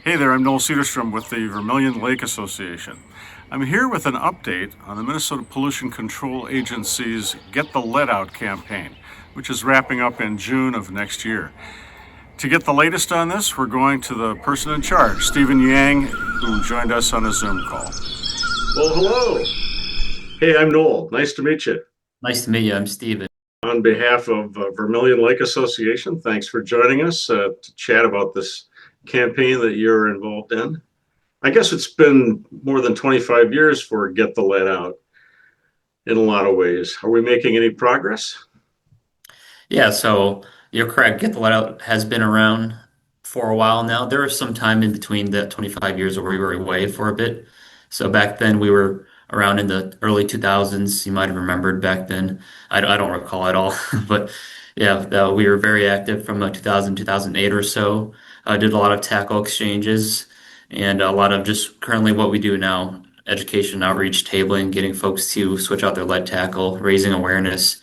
Hey there, I'm Noel Cedarstrom with the Vermilion Lake Association. I'm here with an update on the Minnesota Pollution Control Agency's Get the Lead Out campaign, which is wrapping up in June of next year. To get the latest on this, we're going to the person in charge, Stephen Yang, who joined us on a Zoom call. Well, hello. Hey, I'm Noel. Nice to meet you. Nice to meet you. I'm Steven. On behalf of Vermilion Lake Association, thanks for joining us to chat about this campaign that you're involved in. I guess it's been more than 25 years for Get the Lead Out in a lot of ways. Are we making any progress? Yeah, so you're correct. Get the Let Out has been around for a while now. There was some time in between the 25 years where we were away for a bit. So back then we were around in the early 2000s. You might have remembered back then. I don't recall at all, but yeah, we were very active from 2000, 2008 or so. Did a lot of tackle exchanges and a lot of just currently what we do now, education, outreach, tabling, getting folks to switch out their lead tackle, raising awareness,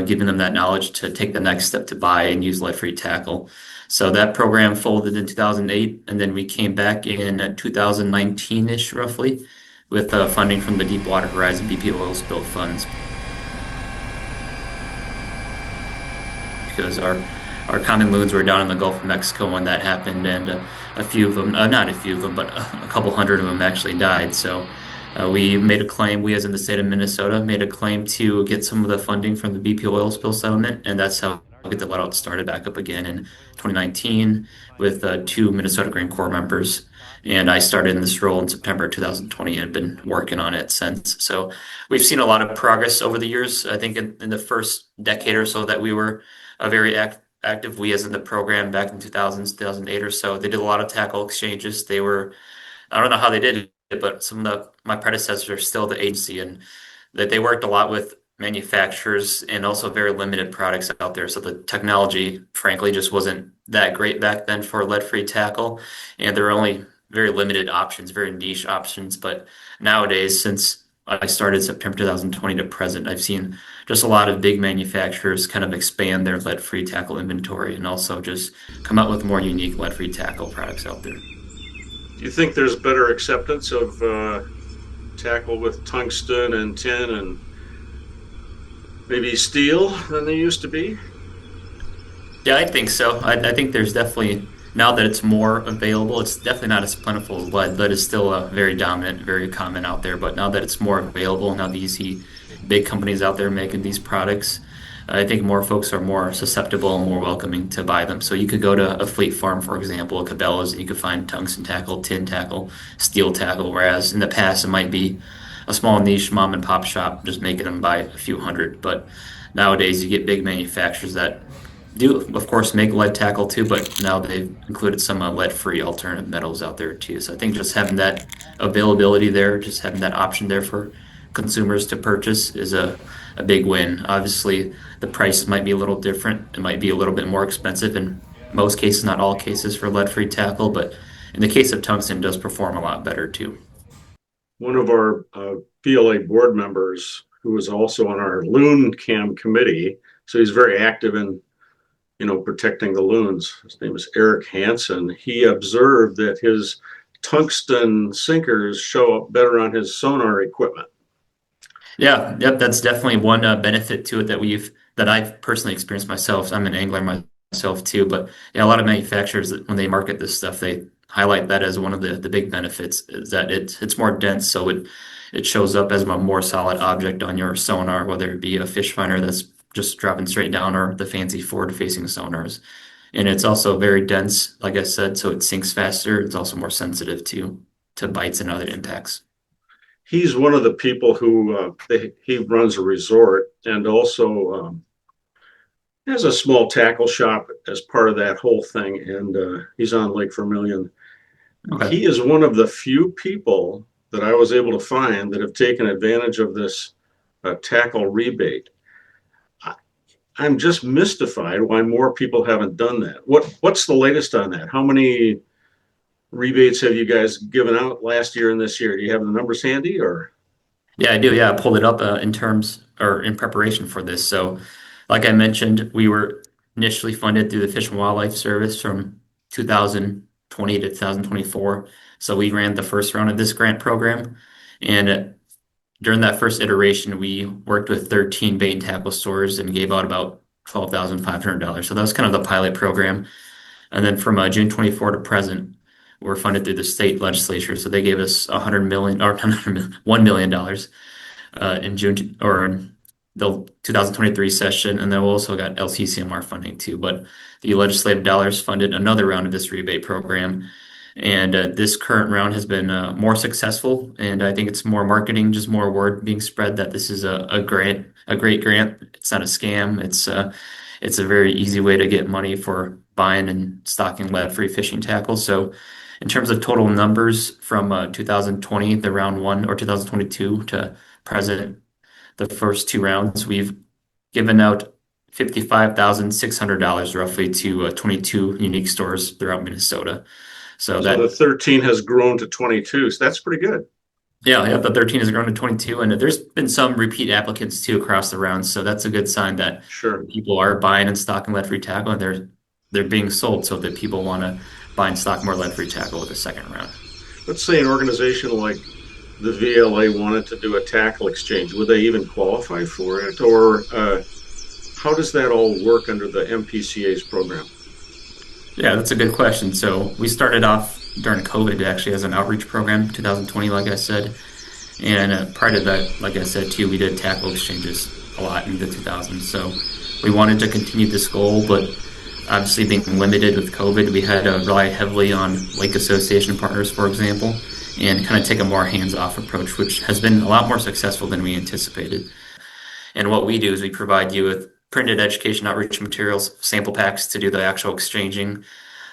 giving them that knowledge to take the next step to buy and use lead-free tackle. So that program folded in 2008, and then we came back in 2019-ish, roughly, with funding from the Deepwater Horizon BP oil spill funds. Because our common loons were down in the Gulf of Mexico when that happened, and a few of them, not a few of them, but a couple hundred of them actually died. So we made a claim, we as in the state of Minnesota, made a claim to get some of the funding from the BP oil spill settlement, and that's how we get the let out started back up again in 2019 with two Minnesota Green Corps members. And I started in this role in September 2020 and have been working on it since. So we've seen a lot of progress over the years. I think in the first decade or so that we were very active, we as in the program back in 2000, 2008 or so, they did a lot of tackle exchanges. They were, I don't know how they did it, but some of my predecessors are still the agency, and that they worked a lot with manufacturers and also very limited products out there. So the technology, frankly, just wasn't that great back then for lead-free tackle, and there were only very limited options, very niche options. But nowadays, since I started September 2020 to present, I've seen just a lot of big manufacturers kind of expand their lead-free tackle inventory and also just come out with more unique lead-free tackle products out there. Do you think there's better acceptance of tackle with tungsten and tin and maybe steel than there used to be? Yeah, I think so. I think there's definitely, now that it's more available, it's definitely not as plentiful as lead. Lead is still very dominant, very common out there. But now that it's more available, now that you see big companies out there making these products, I think more folks are more susceptible and more welcoming to buy them. So you could go to a Fleet Farm, for example, a Cabela's, and you could find tungsten tackle, tin tackle, steel tackle, whereas in the past it might be a small niche mom and pop shop just making them by a few hundred. But nowadays you get big manufacturers that do, of course, make lead tackle too, but now they've included some lead-free alternative metals out there too. So I think just having that availability there, just having that option there for consumers to purchase is a big win. Obviously, the price might be a little different. It might be a little bit more expensive in most cases, not all cases for lead-free tackle, but in the case of tungsten, it does perform a lot better too. One of our PLA board members, who is also on our loon cam committee, so he's very active in protecting the loons. His name is Eric Hansen. He observed that his tungsten sinkers show up better on his sonar equipment. Yeah, yep, that's definitely one benefit to it that I've personally experienced myself. I'm an angler myself too, but yeah, a lot of manufacturers when they market this stuff, they highlight that as one of the big benefits is that it's more dense, so it shows up as a more solid object on your sonar, whether it be a fish finder that's just dropping straight down or the fancy forward-facing sonars. And it's also very dense, like I said, so it sinks faster. It's also more sensitive to bites and other impacts. He's one of the people who he runs a resort and also has a small tackle shop as part of that whole thing. And he's on Lake Vermilion. Okay. He is one of the few people that I was able to find that have taken advantage of this tackle rebate. I'm just mystified why more people haven't done that. What's the latest on that? How many rebates have you guys given out last year and this year? Do you have the numbers handy or? Yeah, I do. Yeah, I pulled it up in terms or in preparation for this. So, like I mentioned, we were initially funded through the Fish and Wildlife Service from 2012 2020 to 2024. So we ran the first round of this grant program. And during that first iteration, we worked with 13 bait and tackle stores and gave out about $12,500. So that was kind of the pilot program. And then from June 24 to present, we're funded through the state legislature. So they gave us 100 million or not 100 million, $1 million in June or in the 2023 session. And then we also got LCCMR funding too. But the legislative dollars funded another round of this rebate program. And this current round has been more successful. And I think it's more marketing, just more word being spread that this is a grant, a great grant. It's not a scam. It's a very easy way to get money for buying and stocking lead-free fishing tackle. So in terms of total numbers from 2020, the round one, or 2022 to present, the first two rounds, we've given out $55,600 roughly to 22 unique stores throughout Minnesota. So the 13 has grown to 22. So that's pretty good. Yeah, the 13 has grown to 22, and there's been some repeat applicants too across the rounds. So that's a good sign that people are buying and stocking lead-free tackle, and they're being sold so that people want to buy and stock more lead-free tackle with the second round. Let's say an organization like the VLA wanted to do a tackle exchange. Would they even qualify for it? Or how does that all work under the MPCA's program? Yeah, that's a good question. So we started off during COVID actually as an outreach program, 2020, like I said. And prior to that, like I said too, we did tackle exchanges a lot in the 2000s. So we wanted to continue this goal, but obviously being limited with COVID, we had to rely heavily on lake association partners, for example, and kind of take a more hands-off approach, which has been a lot more successful than we anticipated. And what we do is we provide you with printed education outreach materials, sample packs to do the actual exchanging,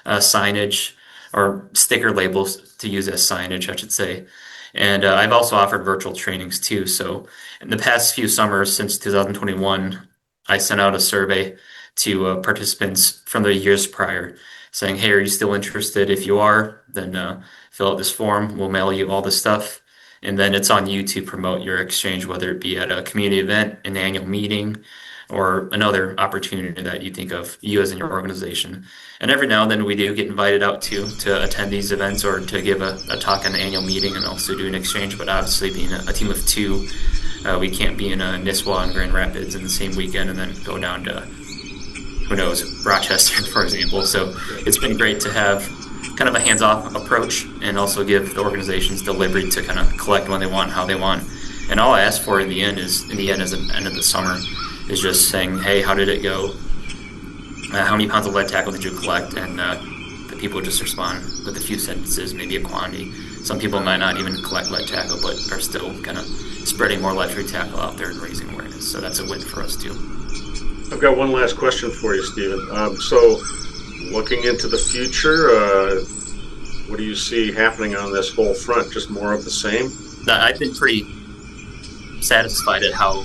signage, or sticker labels to use as signage, I should say. And I've also offered virtual trainings too. So in the past few summers since 2021, I sent out a survey to participants from the years prior saying, hey, are you still interested? If you are, then fill out this form. We'll mail you all the stuff. And then it's on you to promote your exchange, whether it be at a community event, an annual meeting, or another opportunity that you think of, you as in your organization. And every now and then we do get invited out to attend these events or to give a talk in the annual meeting and also do an exchange. But obviously being a team of two, we can't be in Nisswa and Grand Rapids in the same weekend and then go down to, who knows, Rochester, for example. So it's been great to have kind of a hands-off approach and also give the organizations the liberty to kind of collect when they want, how they want. And all I ask for in the end is at the end of the summer, is just saying, hey, how did it go? How many pounds of lead tackle did you collect? And the people just respond with a few sentences, maybe a quantity. Some people might not even collect lead tackle, but are still kind of spreading more lead-free tackle out there and raising awareness. So that's a win for us too. I've got one last question for you, Stephen. So looking into the future, what do you see happening on this whole front? Just more of the same? I've been pretty satisfied at how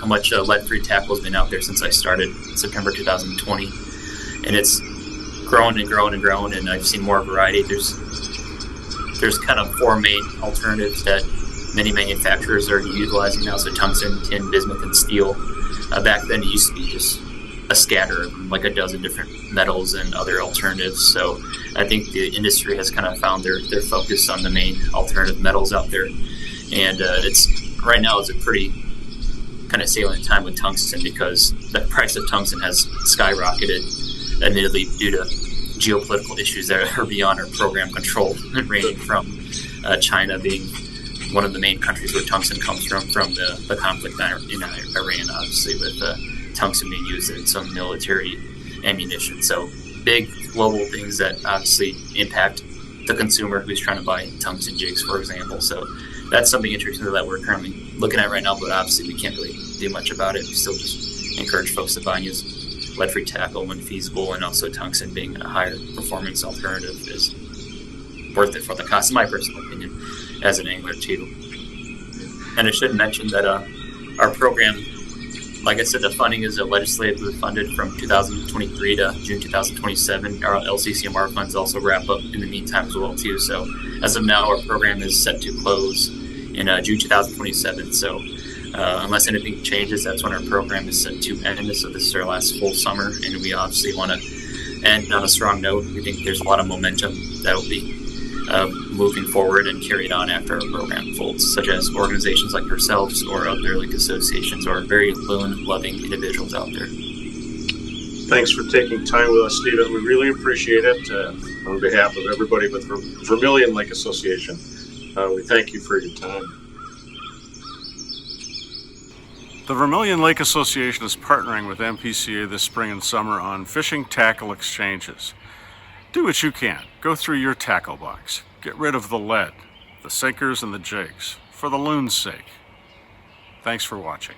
much lead-free tackle has been out there since I started in September 2020, and it's grown and grown and grown, and I've seen more variety. There's kind of four main alternatives that many manufacturers are utilizing now, so tungsten, tin, bismuth, and steel. Back then it used to be just a scatter of like a dozen different metals and other alternatives, so I think the industry has kind of found their focus on the main alternative metals out there, and right now it's a pretty kind of salient time with tungsten because the price of tungsten has skyrocketed, admittedly due to geopolitical issues that are beyond our program control, ranging from China being one of the main countries where tungsten comes from the conflict in Iran, obviously, with tungsten being used in some military ammunition. So big global things that obviously impact the consumer who's trying to buy tungsten jigs, for example. So that's something interesting that we're currently looking at right now, but obviously we can't really do much about it. We still just encourage folks to buy and use lead-free tackle when feasible, and also tungsten being a higher performance alternative is worth it for the cost, in my personal opinion, as an angler too. And I should mention that our program, like I said, the funding is legislatively funded from 2023 to June 2027. Our LCCMR funds also wrap up in the meantime as well too. So as of now, our program is set to close in June 2027. So unless anything changes, that's when our program is set to end. So this is our last full summer, and we obviously want to And on a strong note, we think there's a lot of momentum that will be moving forward and carried on after our program folds, such as organizations like yourselves or other like associations or very loan-loving individuals out there. Thanks for taking time with us, Stephen. We really appreciate it. On behalf of everybody with Vermilion Lake Association, we thank you for your time. The Vermilion Lake Association is partnering with MPCA this spring and summer on fishing tackle exchanges. Do what you can. Go through your tackle box. Get rid of the lead, the sinkers, and the jigs, for the loon's sake. Thanks for watching.